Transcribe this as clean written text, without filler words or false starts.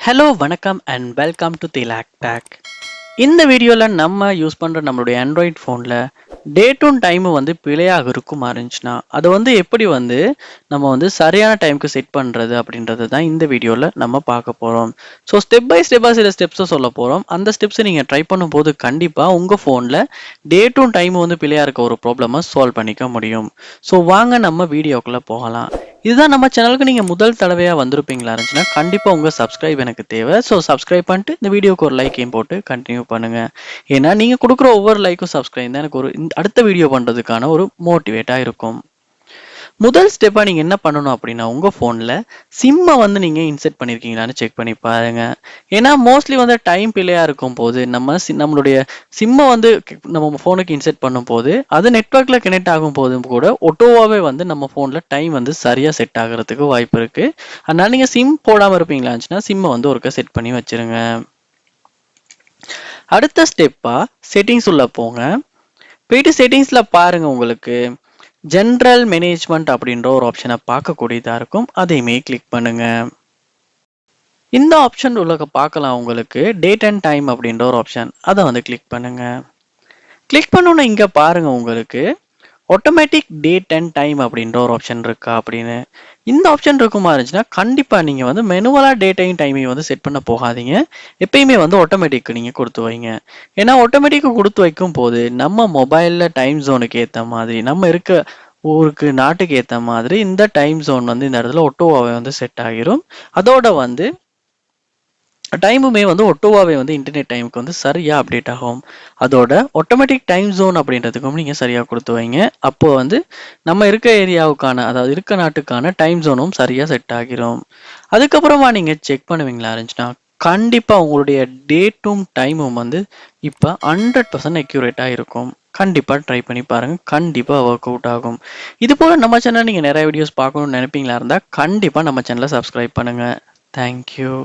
Hello வணக்கம் and welcome to the Lake Tech. இந்த வீடியோவில் நம்ம யூஸ் பண்ணுற நம்மளுடைய ஆண்ட்ராய்ட் ஃபோனில் டேட்டும் டைமும் வந்து பிழையாக இருக்குமா இருந்துச்சுன்னா அதை வந்து எப்படி வந்து நம்ம வந்து சரியான டைமுக்கு செட் பண்ணுறது அப்படின்றது தான் இந்த வீடியோவில் நம்ம பார்க்க போகிறோம். ஸோ ஸ்டெப் பை ஸ்டெப்பாக சில ஸ்டெப்ஸை சொல்ல போகிறோம். அந்த ஸ்டெப்ஸை நீங்கள் ட்ரை பண்ணும்போது கண்டிப்பாக உங்கள் ஃபோனில் டேட்டும் டைமும் வந்து பிழையாக இருக்க ஒரு ப்ராப்ளமை சால்வ் பண்ணிக்க முடியும். ஸோ வாங்க நம்ம வீடியோக்குள்ளே போகலாம். இதுதான் நம்ம சேனலுக்கு நீங்கள் முதல் தடவையாக வந்திருப்பீங்களா இருந்துச்சுன்னா கண்டிப்பாக உங்கள் சப்ஸ்கிரைப் எனக்கு தேவை. ஸோ சப்ஸ்கிரைப் பண்ணிட்டு இந்த வீடியோக்கு ஒரு லைக்கையும் போட்டு கண்டினியூ பண்ணுங்கள். ஏன்னா நீங்கள் கொடுக்குற ஒவ்வொரு லைக்கும் சப்ஸ்கிரைப் தான் எனக்கு ஒரு அடுத்த வீடியோ பண்ணுறதுக்கான ஒரு மோட்டிவேட்டாக இருக்கும். முதல் ஸ்டெப்பாக நீங்கள் என்ன பண்ணணும் அப்படின்னா உங்கள் ஃபோனில் சிம்மை வந்து நீங்கள் இன்செர்ட் பண்ணியிருக்கீங்களான்னு செக் பண்ணி பாருங்க. ஏன்னா மோஸ்ட்லி வந்து டைம் பிள்ளையாக இருக்கும் போது நம்மளுடைய சிம்மை வந்து நம்ம ஃபோனுக்கு இன்செர்ட் பண்ணும் போது அது நெட்ஒர்க்கில் கனெக்ட் ஆகும் போதும் கூட ஒட்டோவாகவே வந்து நம்ம ஃபோனில் டைம் வந்து சரியாக செட் ஆகிறதுக்கு வாய்ப்பு இருக்குது. அதனால் நீங்கள் சிம் போடாமல் இருப்பீங்களாச்சுன்னா சிம்மை வந்து ஒருக்கா செட் பண்ணி வச்சுருங்க. அடுத்த ஸ்டெப்பாக செட்டிங்ஸ் உள்ள போங்க. போயிட்டு செட்டிங்ஸில் பாருங்கள், உங்களுக்கு ஜென்ரல் மேனேஜ்மெண்ட் அப்படின்ற ஒரு ஆப்ஷனை பார்க்கக்கூடியதாக இருக்கும். அதையுமே கிளிக் பண்ணுங்க. இந்த ஆப்ஷன் உள்ள பார்க்கலாம், உங்களுக்கு டேட் அண்ட் டைம் அப்படின்ற ஒரு ஆப்ஷன், அதை வந்து கிளிக் பண்ணுங்க. கிளிக் பண்ணோன்னு இங்கே பாருங்க, உங்களுக்கு ஆட்டோமேட்டிக் டேட் அண்ட் டைம் அப்படின்ற ஒரு ஆப்ஷன் இருக்கா அப்படின்னு. இந்த ஆப்ஷன் இருக்குமா இருந்துச்சுன்னா கண்டிப்பாக நீங்கள் வந்து மெனுவலாக டேட்டையும் டைமையும் வந்து செட் பண்ண போகாதீங்க. எப்பயுமே வந்து ஆட்டோமேட்டிக் நீங்கள் கொடுத்து வைங்க. ஏன்னா ஆட்டோமேட்டிக்கு கொடுத்து வைக்கும் போது நம்ம மொபைலில் டைம் ஜோனுக்கு ஏற்ற மாதிரி நம்ம இருக்க ஊருக்கு நாட்டுக்கு ஏற்ற மாதிரி இந்த டைம் ஜோன் வந்து இந்த இடத்துல ஒட்டோவாவே வந்து செட் ஆகிரும். அதோட வந்து டைமுமே வந்து ஒட்டோவாவே வந்து இன்டர்நெட் டைமுக்கு வந்து சரியாக அப்டேட் ஆகும். அதோட ஆட்டோமேட்டிக் டைம் ஜோன் அப்படின்றதுக்கும் நீங்கள் சரியாக கொடுத்து வைங்க. அப்போ வந்து நம்ம இருக்க ஏரியாவுக்கான, அதாவது இருக்க நாட்டுக்கான டைம் ஜோனும் சரியாக செட் ஆகிரும். அதுக்கப்புறமா நீங்கள் செக் பண்ணுவீங்களா இருந்துச்சுன்னா கண்டிப்பாக உங்களுடைய டேட்டும் டைமும் வந்து இப்போ 100% அக்யூரேட்டாக இருக்கும். கண்டிப்பாக ட்ரை பண்ணி பாருங்கள், கண்டிப்பாக ஒர்க் அவுட் ஆகும். இது போல் நம்ம சேனல் நீங்கள் நிறைய வீடியோஸ் பார்க்கணும்னு நினைப்பீங்களா இருந்தால் கண்டிப்பாக நம்ம சேனலை சப்ஸ்கிரைப் பண்ணுங்கள். தேங்க்யூ.